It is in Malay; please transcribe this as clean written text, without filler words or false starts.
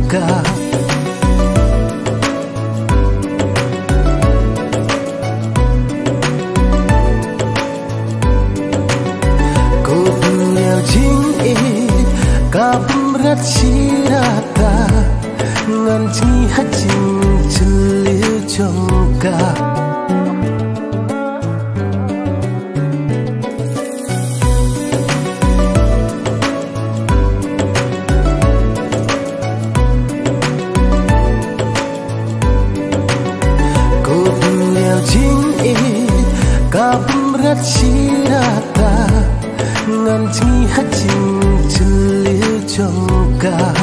juga. Ku punya jing kabrat sirata nganci hajing celil jongka. Kabrat sirata nganci hajing celil jongka.